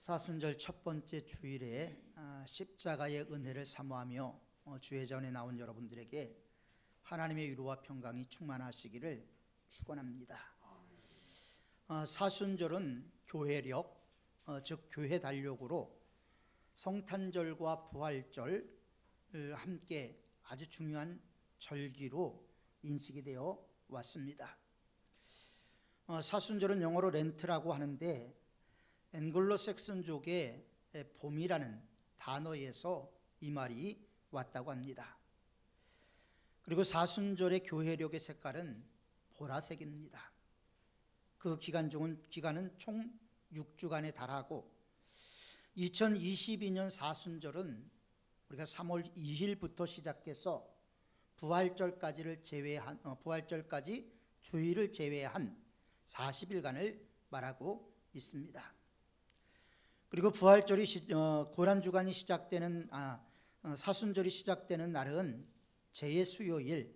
사순절 첫 번째 주일에 십자가의 은혜를 사모하며 주의 전에 나온 여러분들에게 하나님의 위로와 평강이 충만하시기를 축원합니다. 사순절은 교회력, 즉 교회 달력으로 성탄절과 부활절을 함께 아주 중요한 절기로 인식이 되어 왔습니다. 사순절은 영어로 렌트라고 하는데 앵글로색슨족의 봄이라는 단어에서 이 말이 왔다고 합니다. 그리고 사순절의 교회력의 색깔은 보라색입니다. 그 기간은 총 6주간에 달하고 2022년 사순절은 우리가 3월 2일부터 시작해서 부활절까지 주일을 제외한 40일간을 말하고 있습니다. 그리고 부활절이 고란주간이 시작되는 사순절이 시작되는 날은 제수요일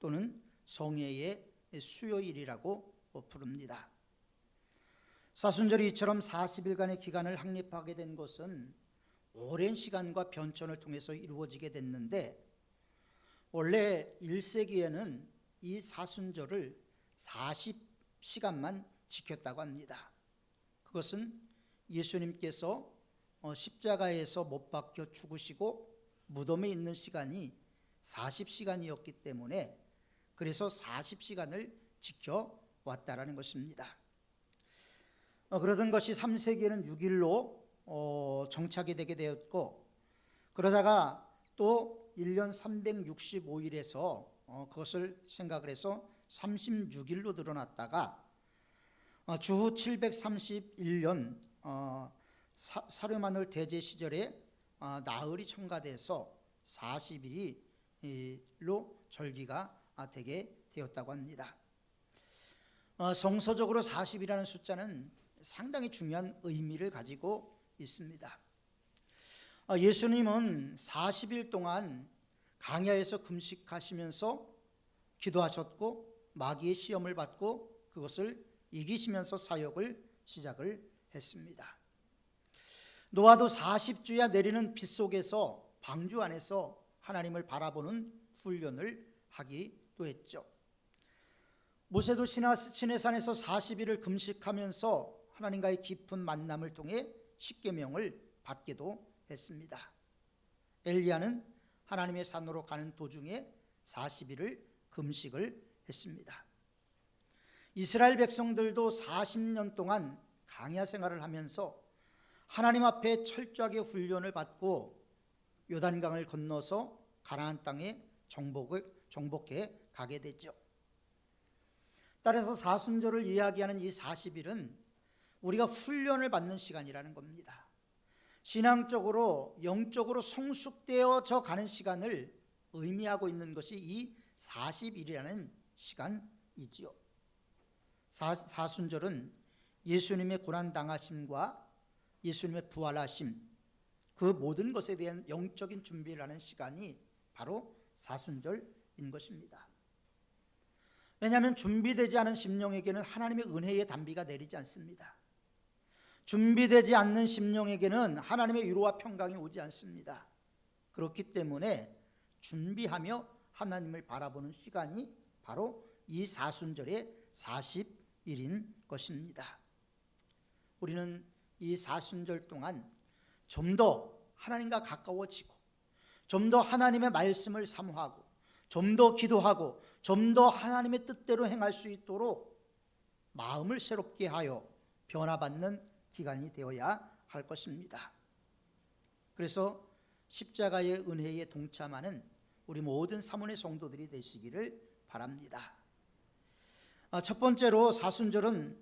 또는 성회의 수요일이라고 부릅니다. 사순절이 이처럼 40일간의 기간을 확립하게 된 것은 오랜 시간과 변천을 통해서 이루어지게 됐는데, 원래 1세기에는 이 사순절을 40시간만 지켰다고 합니다. 그것은 예수님께서 십자가에서 못 박혀 죽으시고 무덤에 있는 시간이 40시간이었기 때문에 그래서 40시간을 지켜왔다라는 것입니다. 그러던 것이 3세기에는 6일로 정착이 되게 되었고, 그러다가 또 1년 365일에서 그것을 생각을 해서 36일로 늘어났다가 주후 731년 사르마늘 대제 시절에 나흘이 첨가돼서 40일로 절기가 되게 되었다고 합니다. 성서적으로 40이라는 숫자는 상당히 중요한 의미를 가지고 있습니다. 예수님은 40일 동안 광야에서 금식하시면서 기도하셨고 마귀의 시험을 받고 그것을 이기시면서 사역을 시작을 했습니다. 노아도 40주야 내리는 빗 속에서 방주 안에서 하나님을 바라보는 훈련을 하기도 했죠. 모세도 시내산에서 40일을 금식하면서 하나님과의 깊은 만남을 통해 십계명을 받기도 했습니다. 엘리야는 하나님의 산으로 가는 도중에 40일을 금식을 했습니다. 이스라엘 백성들도 40년 동안 광야 생활을 하면서 하나님 앞에 철저하게 훈련을 받고 요단강을 건너서 가나안 땅에 정복해 가게 되죠. 따라서 사순절을 이야기하는 이 40일은 우리가 훈련을 받는 시간이라는 겁니다. 신앙적으로 영적으로 성숙되어져 가는 시간을 의미하고 있는 것이 이 40일이라는 시간이지요. 사순절은 예수님의 고난당하심과 예수님의 부활하심, 그 모든 것에 대한 영적인 준비를 하는 시간이 바로 사순절인 것입니다. 왜냐하면 준비되지 않은 심령에게는 하나님의 은혜의 단비가 내리지 않습니다. 준비되지 않는 심령에게는 하나님의 위로와 평강이 오지 않습니다. 그렇기 때문에 준비하며 하나님을 바라보는 시간이 바로 이 사순절의 40일인 것입니다. 우리는 이 사순절 동안 좀 더 하나님과 가까워지고 좀 더 하나님의 말씀을 사모하고 좀 더 기도하고 좀 더 하나님의 뜻대로 행할 수 있도록 마음을 새롭게 하여 변화받는 기간이 되어야 할 것입니다. 그래서 십자가의 은혜에 동참하는 우리 모든 사모의 성도들이 되시기를 바랍니다. 첫 번째로 사순절은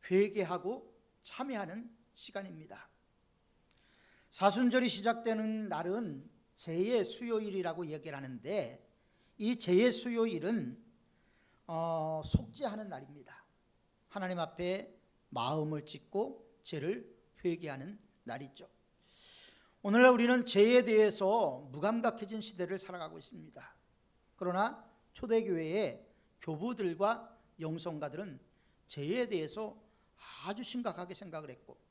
회개하고 참회하는 시간입니다. 사순절이 시작되는 날은 제의 수요일이라고 얘기를 하는데, 이 제의 수요일은 속죄하는 날입니다. 하나님 앞에 마음을 찢고 죄를 회개하는 날이죠. 오늘날 우리는 죄에 대해서 무감각해진 시대를 살아가고 있습니다. 그러나 초대교회의 교부들과 영성가들은 죄에 대해서 아주 심각하게 생각을 했고,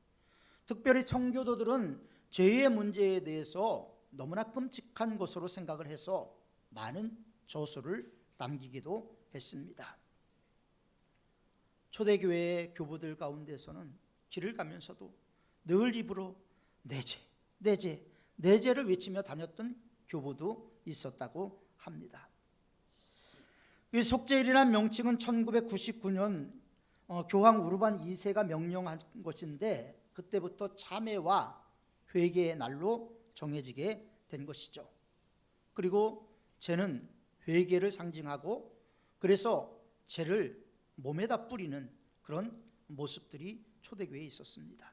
특별히 청교도들은 죄의 문제에 대해서 너무나 끔찍한 것으로 생각을 해서 많은 저서를 남기기도 했습니다. 초대교회의 교부들 가운데서는 길을 가면서도 늘 입으로 내죄, 내죄, 내죄를 외치며 다녔던 교부도 있었다고 합니다. 이 속죄일이라는 명칭은 1999년 교황 우르반 2세가 명령한 것인데 그때부터 참회와 회개의 날로 정해지게 된 것이죠. 그리고 죄는 회개를 상징하고 그래서 죄를 몸에다 뿌리는 그런 모습들이 초대교회에 있었습니다.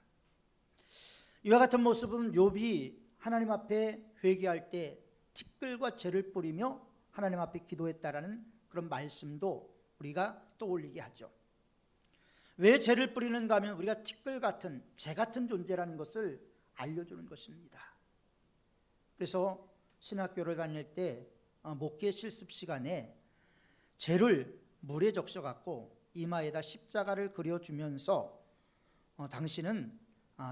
이와 같은 모습은 욥이 하나님 앞에 회개할 때 티끌과 죄를 뿌리며 하나님 앞에 기도했다라는 그런 말씀도 우리가 떠올리게 하죠. 왜 죄를 뿌리는가 하면 우리가 티끌 같은 재 같은 존재라는 것을 알려주는 것입니다. 그래서 신학교를 다닐 때 목회 실습 시간에 죄를 물에 적셔 갖고 이마에다 십자가를 그려주면서 당신은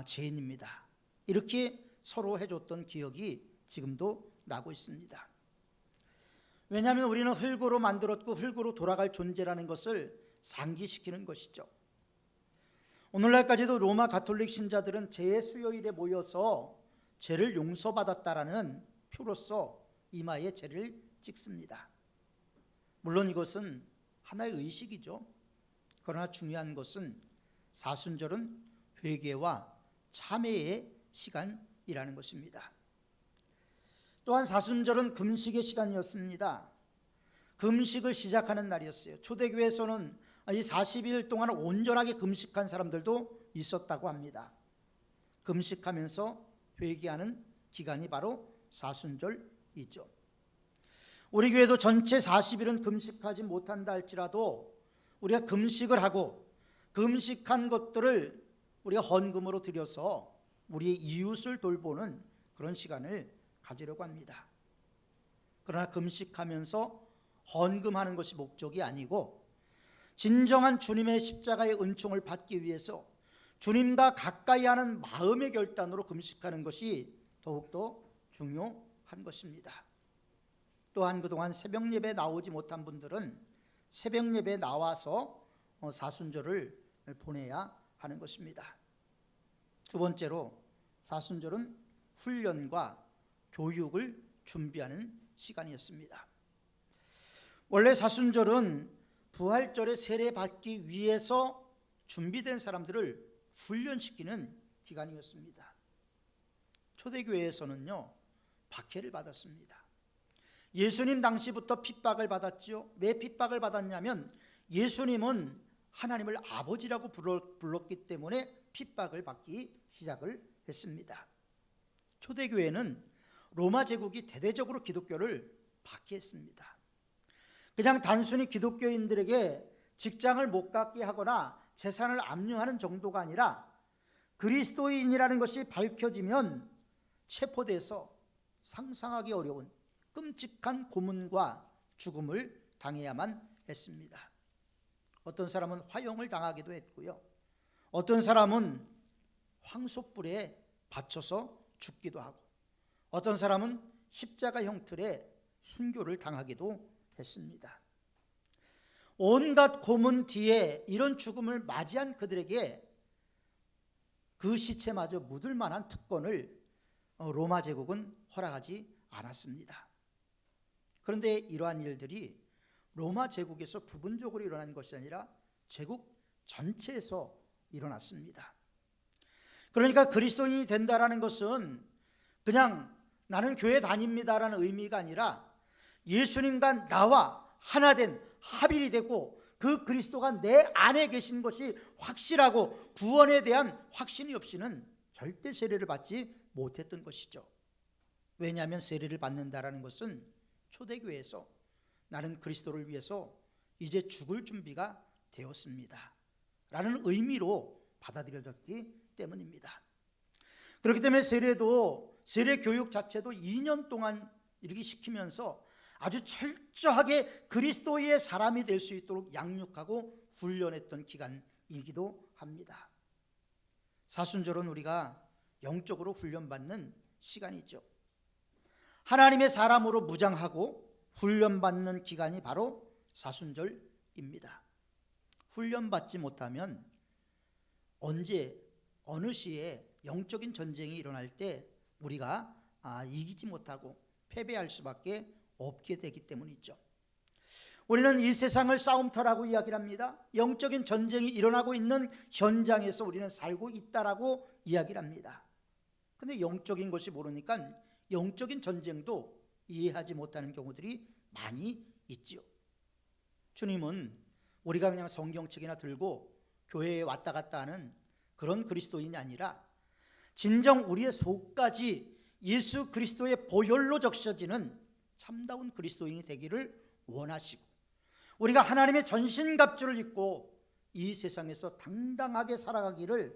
죄인입니다, 이렇게 서로 해줬던 기억이 지금도 나고 있습니다. 왜냐하면 우리는 흙으로 만들었고 흙으로 돌아갈 존재라는 것을 상기시키는 것이죠. 오늘날까지도 로마 가톨릭 신자들은 죄의 수요일에 모여서 죄를 용서받았다라는 표로서 이마에 죄를 찍습니다. 물론 이것은 하나의 의식이죠. 그러나 중요한 것은 사순절은 회개와 참회의 시간이라는 것입니다. 또한 사순절은 금식의 시간이었습니다. 금식을 시작하는 날이었어요. 초대교회에서는 이 40일 동안 온전하게 금식한 사람들도 있었다고 합니다. 금식하면서 회개하는 기간이 바로 사순절이죠. 우리 교회도 전체 40일은 금식하지 못한다 할지라도 우리가 금식을 하고 금식한 것들을 우리가 헌금으로 드려서 우리의 이웃을 돌보는 그런 시간을 가지려고 합니다. 그러나 금식하면서 헌금하는 것이 목적이 아니고 진정한 주님의 십자가의 은총을 받기 위해서 주님과 가까이 하는 마음의 결단으로 금식하는 것이 더욱더 중요한 것입니다. 또한 그동안 새벽 예배에 나오지 못한 분들은 새벽 예배에 나와서 사순절을 보내야 하는 것입니다. 두 번째로 사순절은 훈련과 교육을 준비하는 시간이었습니다. 원래 사순절은 부활절에 세례받기 위해서 준비된 사람들을 훈련시키는 기간이었습니다. 초대교회에서는요, 박해를 받았습니다. 예수님 당시부터 핍박을 받았지요. 왜 핍박을 받았냐면 예수님은 하나님을 아버지라고 불렀기 때문에 핍박을 받기 시작을 했습니다. 초대교회는 로마 제국이 대대적으로 기독교를 박해했습니다. 그냥 단순히 기독교인들에게 직장을 못 갖게 하거나 재산을 압류하는 정도가 아니라 그리스도인이라는 것이 밝혀지면 체포돼서 상상하기 어려운 끔찍한 고문과 죽음을 당해야만 했습니다. 어떤 사람은 화형을 당하기도 했고요. 어떤 사람은 황소불에 받쳐서 죽기도 하고 어떤 사람은 십자가 형틀에 순교를 당하기도 했습니다. 온갖 고문 뒤에 이런 죽음을 맞이한 그들에게 그 시체마저 묻을 만한 특권을 로마 제국은 허락하지 않았습니다. 그런데 이러한 일들이 로마 제국에서 부분적으로 일어난 것이 아니라 제국 전체에서 일어났습니다. 그러니까 그리스도인이 된다라는 것은 그냥 나는 교회 다닙니다라는 의미가 아니라 예수님과 나와 하나 된 합일이 되고 그 그리스도가 내 안에 계신 것이 확실하고 구원에 대한 확신이 없이는 절대 세례를 받지 못했던 것이죠. 왜냐하면 세례를 받는다라는 것은 초대교회에서 나는 그리스도를 위해서 이제 죽을 준비가 되었습니다 라는 의미로 받아들여졌기 때문입니다. 그렇기 때문에 세례 교육 자체도 2년 동안 이렇게 시키면서 아주 철저하게 그리스도의 사람이 될 수 있도록 양육하고 훈련했던 기간이기도 합니다. 사순절은 우리가 영적으로 훈련받는 시간이죠. 하나님의 사람으로 무장하고 훈련받는 기간이 바로 사순절입니다. 훈련받지 못하면 언제 어느 시에 영적인 전쟁이 일어날 때 우리가 이기지 못하고 패배할 수밖에 없게 되기 때문이죠. 우리는 이 세상을 싸움터라고 이야기를 합니다. 영적인 전쟁이 일어나고 있는 현장에서 우리는 살고 있다라고 이야기를 합니다. 그런데 영적인 것이 모르니까 영적인 전쟁도 이해하지 못하는 경우들이 많이 있죠. 주님은 우리가 그냥 성경책이나 들고 교회에 왔다 갔다 하는 그런 그리스도인이 아니라 진정 우리의 속까지 예수 그리스도의 보혈로 적셔지는 참다운 그리스도인이 되기를 원하시고, 우리가 하나님의 전신갑주를 입고 이 세상에서 당당하게 살아가기를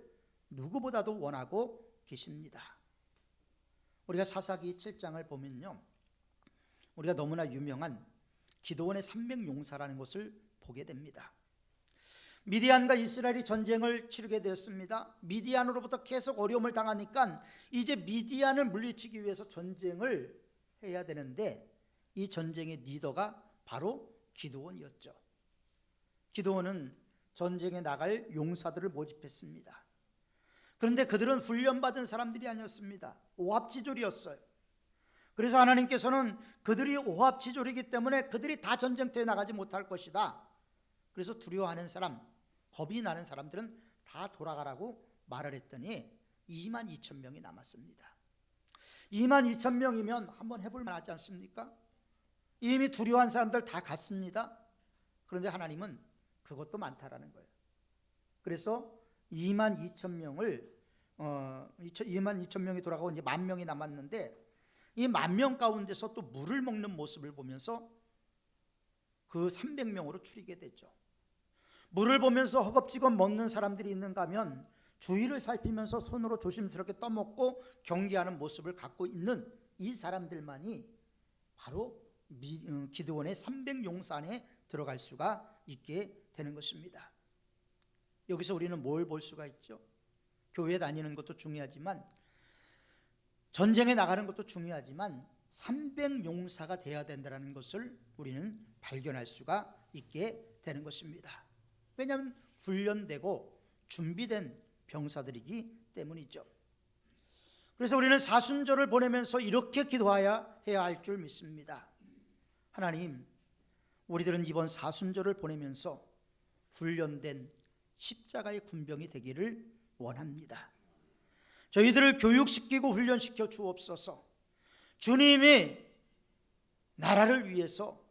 누구보다도 원하고 계십니다. 우리가 사사기 7장을 보면요, 우리가 너무나 유명한 기드온의 300용사라는 것을 보게 됩니다. 미디안과 이스라엘이 전쟁을 치르게 되었습니다. 미디안으로부터 계속 어려움을 당하니까 이제 미디안을 물리치기 위해서 전쟁을 해야 되는데, 이 전쟁의 리더가 바로 기드온이었죠. 기드온은 전쟁에 나갈 용사들을 모집했습니다. 그런데 그들은 훈련받은 사람들이 아니었습니다. 오합지졸이었어요. 그래서 하나님께서는 그들이 오합지졸이기 때문에 그들이 다 전쟁터에 나가지 못할 것이다. 그래서 두려워하는 사람, 겁이 나는 사람들은 다 돌아가라고 말을 했더니 22,000명이 남았습니다. 22,000명이면 한번 해볼 만하지 않습니까? 이미 두려워한 사람들 다 갔습니다. 그런데 하나님은 그것도 많다라는 거예요. 그래서 22,000명을 22,000명이 돌아가고 이제 10,000명이 남았는데, 이 10,000명 가운데서 또 물을 먹는 모습을 보면서 그 300명으로 줄이게 되죠. 물을 보면서 허겁지겁 먹는 사람들이 있는가 하면 주위를 살피면서 손으로 조심스럽게 떠먹고 경계하는 모습을 갖고 있는 이 사람들만이 바로 기드온의 300용사 안에 들어갈 수가 있게 되는 것입니다. 여기서 우리는 뭘 볼 수가 있죠? 교회 다니는 것도 중요하지만, 전쟁에 나가는 것도 중요하지만 300용사가 되어야 된다는 것을 우리는 발견할 수가 있게 되는 것입니다. 왜냐하면 훈련되고 준비된 병사들이기 때문이죠. 그래서 우리는 사순절을 보내면서 이렇게 기도해야 할 줄 믿습니다. 하나님, 우리들은 이번 사순절을 보내면서 훈련된 십자가의 군병이 되기를 원합니다. 저희들을 교육시키고 훈련시켜 주옵소서. 주님이 나라를 위해서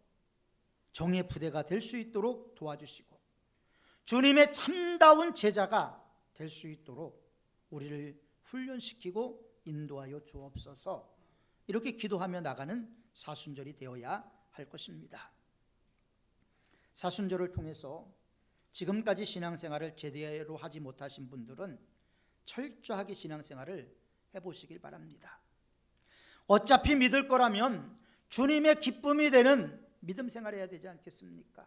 정의 부대가 될 수 있도록 도와주시고, 주님의 참다운 제자가 될 수 있도록 우리를 훈련시키고 인도하여 주옵소서. 이렇게 기도하며 나가는 사순절이 되어야 할 것입니다. 사순절을 통해서 지금까지 신앙생활을 제대로 하지 못하신 분들은 철저하게 신앙생활을 해보시길 바랍니다. 어차피 믿을 거라면 주님의 기쁨이 되는 믿음 생활을 해야 되지 않겠습니까?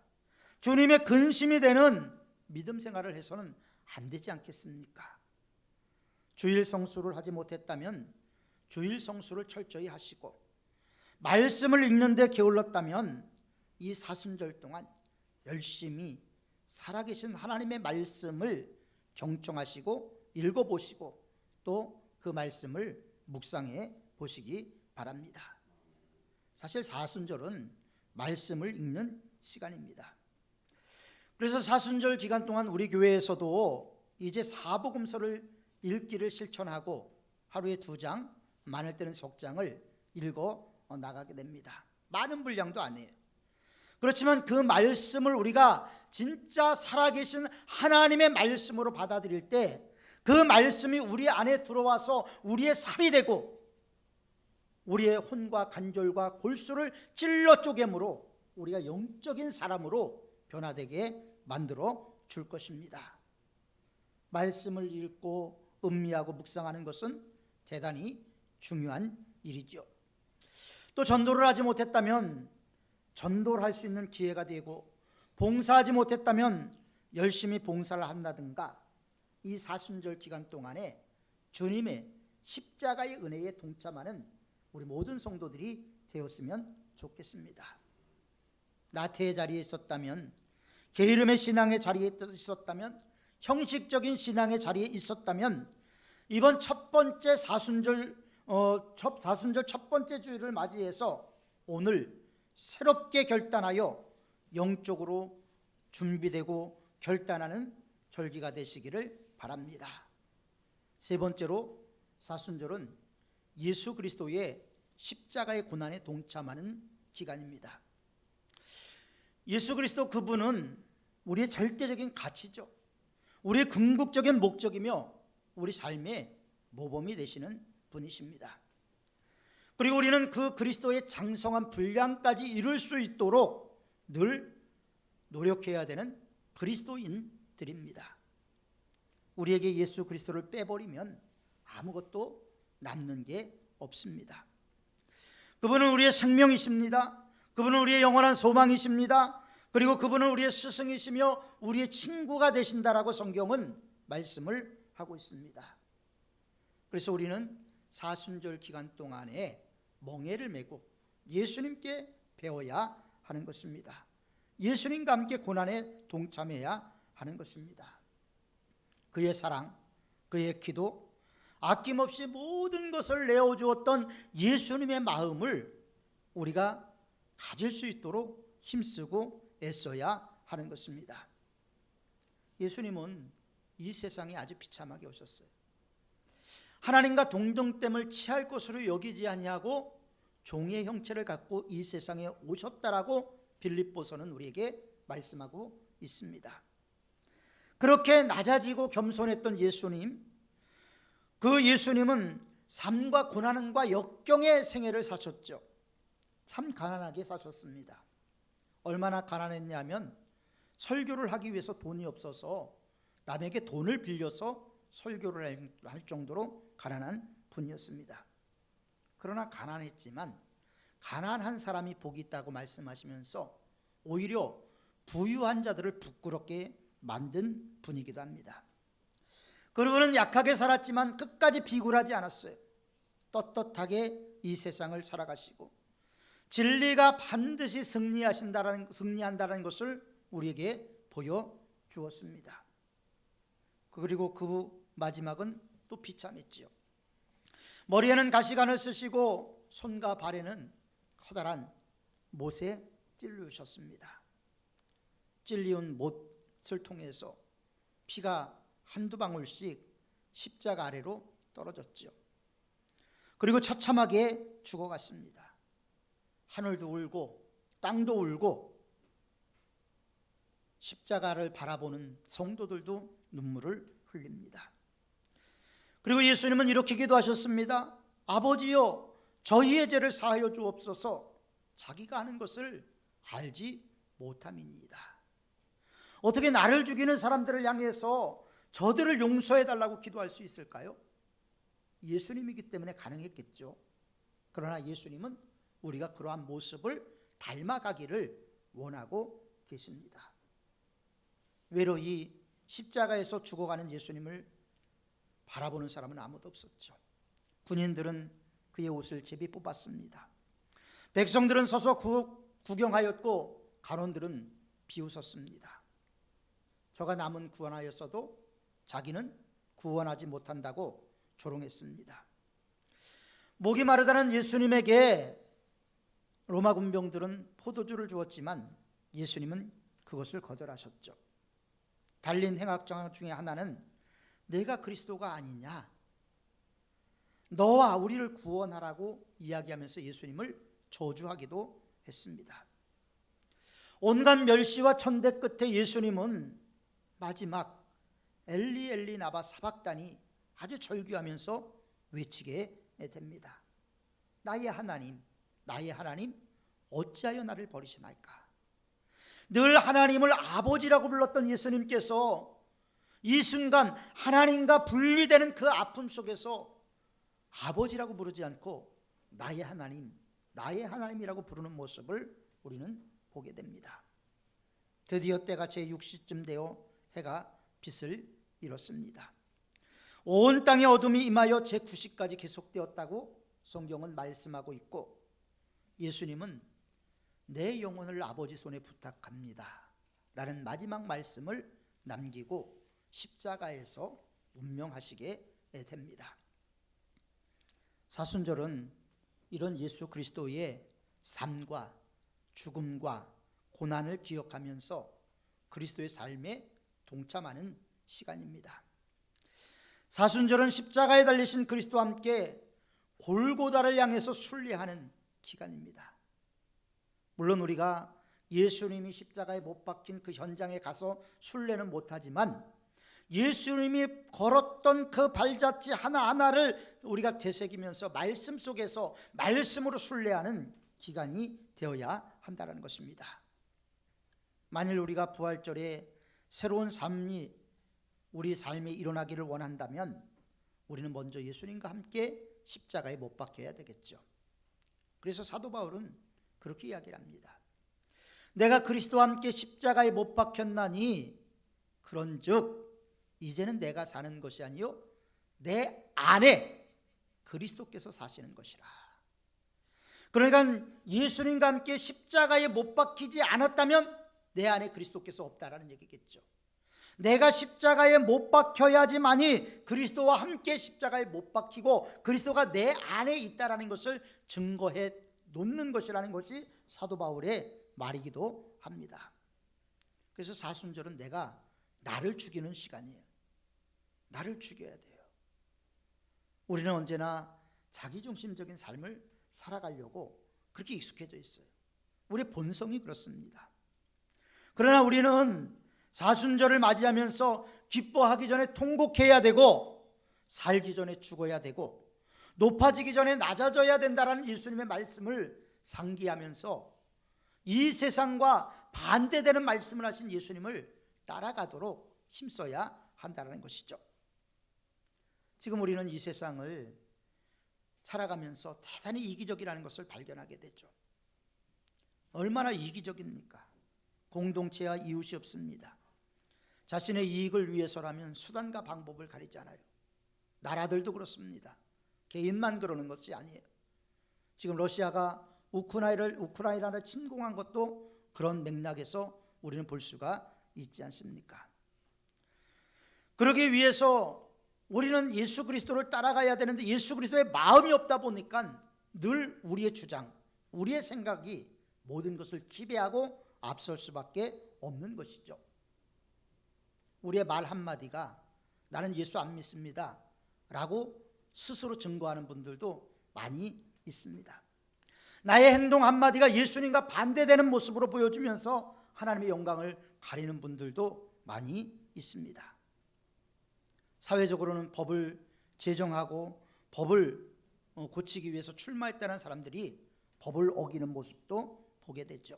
주님의 근심이 되는 믿음 생활을 해서는 안 되지 않겠습니까? 주일 성수를 하지 못했다면 주일 성수를 철저히 하시고, 말씀을 읽는데 게을렀다면 이 사순절 동안 열심히 살아계신 하나님의 말씀을 경청하시고 읽어보시고 또 그 말씀을 묵상해 보시기 바랍니다. 사실 사순절은 말씀을 읽는 시간입니다. 그래서 사순절 기간 동안 우리 교회에서도 이제 사복음서를 읽기를 실천하고 하루에 2장, 많을 때는 석 장을 읽어 나가게 됩니다. 많은 분량도 아니에요. 그렇지만 그 말씀을 우리가 진짜 살아계신 하나님의 말씀으로 받아들일 때 그 말씀이 우리 안에 들어와서 우리의 살이 되고 우리의 혼과 관절과 골수를 찔러 쪼개므로 우리가 영적인 사람으로 변화되게 만들어 줄 것입니다. 말씀을 읽고 음미하고 묵상하는 것은 대단히 중요한 일이죠. 또 전도를 하지 못했다면 전도를 할 수 있는 기회가 되고, 봉사하지 못했다면 열심히 봉사를 한다든가, 이 사순절 기간 동안에 주님의 십자가의 은혜에 동참하는 우리 모든 성도들이 되었으면 좋겠습니다. 나태의 자리에 있었다면, 게으름의 신앙의 자리에 있었다면, 형식적인 신앙의 자리에 있었다면, 이번 첫 번째 사순절 첫 번째 주일을 맞이해서 오늘 새롭게 결단하여 영적으로 준비되고 결단하는 절기가 되시기를 바랍니다. 세 번째로, 사순절은 예수 그리스도의 십자가의 고난에 동참하는 기간입니다. 예수 그리스도 그분은 우리의 절대적인 가치죠. 우리의 궁극적인 목적이며 우리 삶의 모범이 되시는 분이십니다. 그리고 우리는 그 그리스도의 장성한 분량까지 이룰 수 있도록 늘 노력해야 되는 그리스도인들입니다. 우리에게 예수 그리스도를 빼버리면 아무것도 남는 게 없습니다. 그분은 우리의 생명이십니다. 그분은 우리의 영원한 소망이십니다. 그리고 그분은 우리의 스승이시며 우리의 친구가 되신다라고 성경은 말씀을 하고 있습니다. 그래서 우리는 사순절 기간 동안에 멍에를 메고 예수님께 배워야 하는 것입니다. 예수님과 함께 고난에 동참해야 하는 것입니다. 그의 사랑, 그의 기도, 아낌없이 모든 것을 내어주었던 예수님의 마음을 우리가 가질 수 있도록 힘쓰고 애써야 하는 것입니다. 예수님은 이 세상에 아주 비참하게 오셨어요. 하나님과 동정됨을 취할 것으로 여기지 아니하고 종의 형체를 갖고 이 세상에 오셨다라고 빌립보서는 우리에게 말씀하고 있습니다. 그렇게 낮아지고 겸손했던 예수님, 그 예수님은 삶과 고난과 역경의 생애를 사셨죠. 참 가난하게 사셨습니다. 얼마나 가난했냐면 설교를 하기 위해서 돈이 없어서 남에게 돈을 빌려서 설교를 할 정도로 가난한 분이었습니다. 그러나 가난했지만 가난한 사람이 복이 있다고 말씀하시면서 오히려 부유한 자들을 부끄럽게 만든 분이기도 합니다. 그분은 약하게 살았지만 끝까지 비굴하지 않았어요. 떳떳하게 이 세상을 살아가시고 진리가 반드시 승리한다는 것을 우리에게 보여주었습니다. 그리고 그 마지막은 또 비참했지요. 머리에는 가시관을 쓰시고 손과 발에는 커다란 못에 찔르셨습니다. 찔리운 못을 통해서 피가 한두 방울씩 십자가 아래로 떨어졌죠. 그리고 처참하게 죽어갔습니다. 하늘도 울고 땅도 울고 십자가를 바라보는 성도들도 눈물을 흘립니다. 그리고 예수님은 이렇게 기도하셨습니다. 아버지여, 저희의 죄를 사하여 주옵소서. 자기가 하는 것을 알지 못함이니이다. 어떻게 나를 죽이는 사람들을 향해서 저들을 용서해 달라고 기도할 수 있을까요? 예수님이기 때문에 가능했겠죠. 그러나 예수님은 우리가 그러한 모습을 닮아가기를 원하고 계십니다. 외로 이 십자가에서 죽어가는 예수님을 바라보는 사람은 아무도 없었죠. 군인들은 그의 옷을 제비 뽑았습니다. 백성들은 서서 구경하였고 간원들은 비웃었습니다. 저가 남은 구원하였어도 자기는 구원하지 못한다고 조롱했습니다. 목이 마르다는 예수님에게 로마 군병들은 포도주를 주었지만 예수님은 그것을 거절하셨죠. 달린 행악장 중에 하나는 내가 그리스도가 아니냐, 너와 우리를 구원하라고 이야기하면서 예수님을 저주하기도 했습니다. 온갖 멸시와 천대 끝에 예수님은 마지막 엘리 엘리 나바 사박다니 아주 절규하면서 외치게 됩니다. 나의 하나님, 나의 하나님, 어찌하여 나를 버리시나이까. 늘 하나님을 아버지라고 불렀던 예수님께서 이 순간 하나님과 분리되는 그 아픔 속에서 아버지라고 부르지 않고 나의 하나님, 나의 하나님이라고 부르는 모습을 우리는 보게 됩니다. 드디어 때가 제6시쯤 되어 해가 빛을 잃었습니다. 온 땅에 어둠이 임하여 제9시까지 계속되었다고 성경은 말씀하고 있고, 예수님은 내 영혼을 아버지 손에 부탁합니다 라는 마지막 말씀을 남기고 십자가에서 운명하시게 됩니다. 사순절은 이런 예수 그리스도의 삶과 죽음과 고난을 기억하면서 그리스도의 삶에 동참하는 시간입니다. 사순절은 십자가에 달리신 그리스도와 함께 골고다를 향해서 순례하는 기간입니다. 물론 우리가 예수님이 십자가에 못 박힌 그 현장에 가서 순례는 못하지만 예수님이 걸었던 그 발자취 하나하나를 우리가 되새기면서 말씀 속에서 말씀으로 순례하는 기간이 되어야 한다는 것입니다. 만일 우리가 부활절에 새로운 삶이 우리 삶에 일어나기를 원한다면 우리는 먼저 예수님과 함께 십자가에 못 박혀야 되겠죠. 그래서 사도 바울은 그렇게 이야기를 합니다. 내가 그리스도와 함께 십자가에 못 박혔나니 그런즉 이제는 내가 사는 것이 아니요 내 안에 그리스도께서 사시는 것이라. 그러니까 예수님과 함께 십자가에 못 박히지 않았다면 내 안에 그리스도께서 없다라는 얘기겠죠. 내가 십자가에 못 박혀야지만이 그리스도와 함께 십자가에 못 박히고 그리스도가 내 안에 있다라는 것을 증거해 놓는 것이라는 것이 사도 바울의 말이기도 합니다. 그래서 사순절은 내가 나를 죽이는 시간이에요. 나를 죽여야 돼요. 우리는 언제나 자기중심적인 삶을 살아가려고 그렇게 익숙해져 있어요. 우리의 본성이 그렇습니다. 그러나 우리는 사순절을 맞이하면서 기뻐하기 전에 통곡해야 되고 살기 전에 죽어야 되고 높아지기 전에 낮아져야 된다라는 예수님의 말씀을 상기하면서 이 세상과 반대되는 말씀을 하신 예수님을 따라가도록 힘써야 한다는 것이죠. 지금 우리는 이 세상을 살아가면서 대단히 이기적이라는 것을 발견하게 되죠. 얼마나 이기적입니까? 공동체와 이웃이 없습니다. 자신의 이익을 위해서라면 수단과 방법을 가리지 않아요. 나라들도 그렇습니다. 개인만 그러는 것이 아니에요. 지금 러시아가 우크라이나를 침공한 것도 그런 맥락에서 우리는 볼 수가 있지 않습니까? 그러기 위해서 우리는 예수 그리스도를 따라가야 되는데 예수 그리스도의 마음이 없다 보니까 늘 우리의 주장, 우리의 생각이 모든 것을 지배하고 앞설 수밖에 없는 것이죠. 우리의 말 한마디가 나는 예수 안 믿습니다 라고 스스로 증거하는 분들도 많이 있습니다. 나의 행동 한마디가 예수님과 반대되는 모습으로 보여주면서 하나님의 영광을 가리는 분들도 많이 있습니다. 사회적으로는 법을 제정하고 법을 고치기 위해서 출마했다는 사람들이 법을 어기는 모습도 보게 되죠.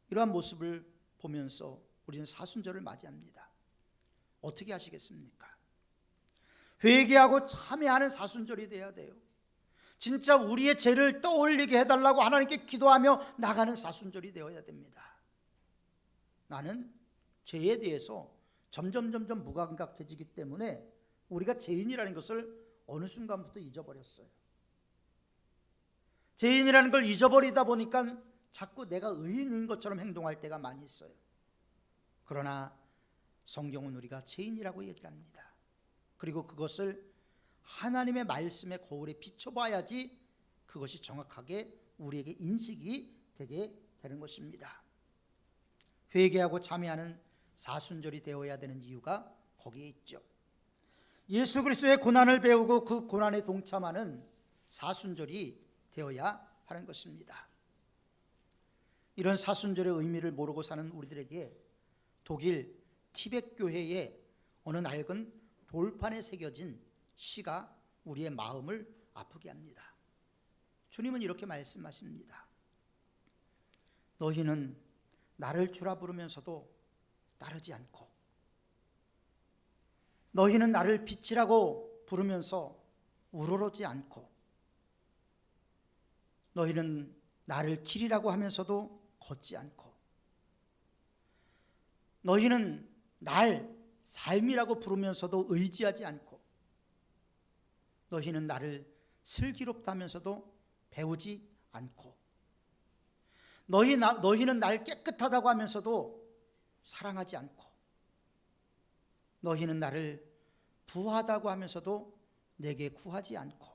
이러한 모습을 보면서 우리는 사순절을 맞이합니다. 어떻게 하시겠습니까? 회개하고 참회하는 사순절이 돼야 돼요. 진짜 우리의 죄를 떠올리게 해달라고 하나님께 기도하며 나가는 사순절이 되어야 됩니다. 나는 죄에 대해서 점점 무감각해지기 때문에 우리가 죄인이라는 것을 어느 순간부터 잊어버렸어요. 죄인이라는 걸 잊어버리다 보니까 자꾸 내가 의인인 것처럼 행동할 때가 많이 있어요. 그러나 성경은 우리가 죄인이라고 얘기를 합니다. 그리고 그것을 하나님의 말씀의 거울에 비춰봐야지 그것이 정확하게 우리에게 인식이 되게 되는 것입니다. 회개하고 참회하는 사순절이 되어야 되는 이유가 거기에 있죠. 예수 그리스도의 고난을 배우고 그 고난에 동참하는 사순절이 되어야 하는 것입니다. 이런 사순절의 의미를 모르고 사는 우리들에게 독일 티벳 교회의 어느 낡은 돌판에 새겨진 시가 우리의 마음을 아프게 합니다. 주님은 이렇게 말씀하십니다. 너희는 나를 주라 부르면서도 따르지 않고, 너희는 나를 빛이라고 부르면서 우러러지 않고, 너희는 나를 길이라고 하면서도 걷지 않고, 너희는 날 삶이라고 부르면서도 의지하지 않고, 너희는 나를 슬기롭다면서도 배우지 않고, 너희는 날 깨끗하다고 하면서도 사랑하지 않고, 너희는 나를 부하다고 하면서도 내게 구하지 않고,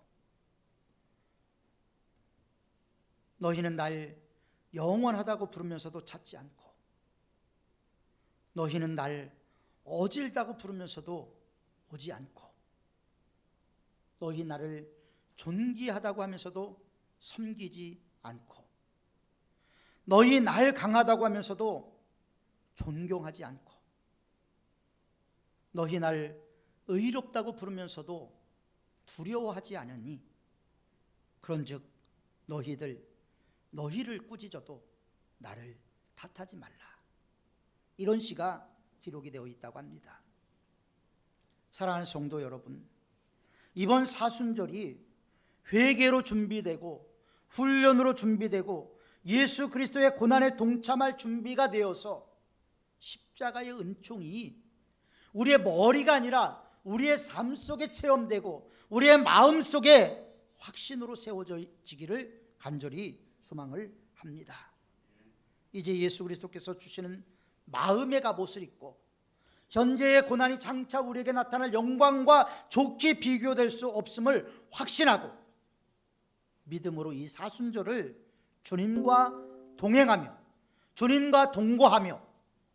너희는 날 영원하다고 부르면서도 찾지 않고, 너희는 날 어질다고 부르면서도 오지 않고, 너희 나를 존귀하다고 하면서도 섬기지 않고, 너희 날 강하다고 하면서도 존경하지 않고, 너희 날 의롭다고 부르면서도 두려워하지 않으니, 그런즉 너희를 꾸짖어도 나를 탓하지 말라. 이런 시가 기록이 되어 있다고 합니다. 사랑하는 성도 여러분, 이번 사순절이 회개로 준비되고 훈련으로 준비되고 예수 그리스도의 고난에 동참할 준비가 되어서 십자가의 은총이 우리의 머리가 아니라 우리의 삶 속에 체험되고 우리의 마음 속에 확신으로 세워지기를 간절히 소망을 합니다. 이제 예수 그리스도께서 주시는 마음의 갑옷을 입고 현재의 고난이 장차 우리에게 나타날 영광과 좋게 비교될 수 없음을 확신하고 믿음으로 이 사순절을 주님과 동행하며 주님과 동거하며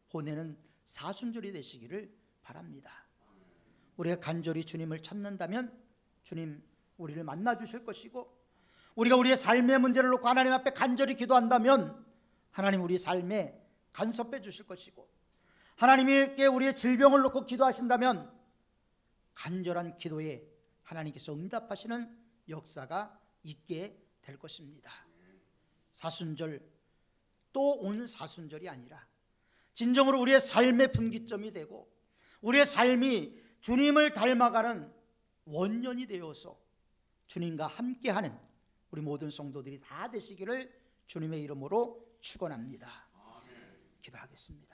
보내는 사순절이 되시기를 바랍니다. 우리가 간절히 주님을 찾는다면 주님 우리를 만나 주실 것이고, 우리가 우리의 삶의 문제를 놓고 하나님 앞에 간절히 기도한다면 하나님 우리 삶에 간섭해 주실 것이고, 하나님께 우리의 질병을 놓고 기도하신다면 간절한 기도에 하나님께서 응답하시는 역사가 있게 될 것입니다. 사순절 또 온 사순절이 아니라 진정으로 우리의 삶의 분기점이 되고 우리의 삶이 주님을 닮아가는 원년이 되어서 주님과 함께하는 우리 모든 성도들이 다 되시기를 주님의 이름으로 축원합니다. 기도하겠습니다.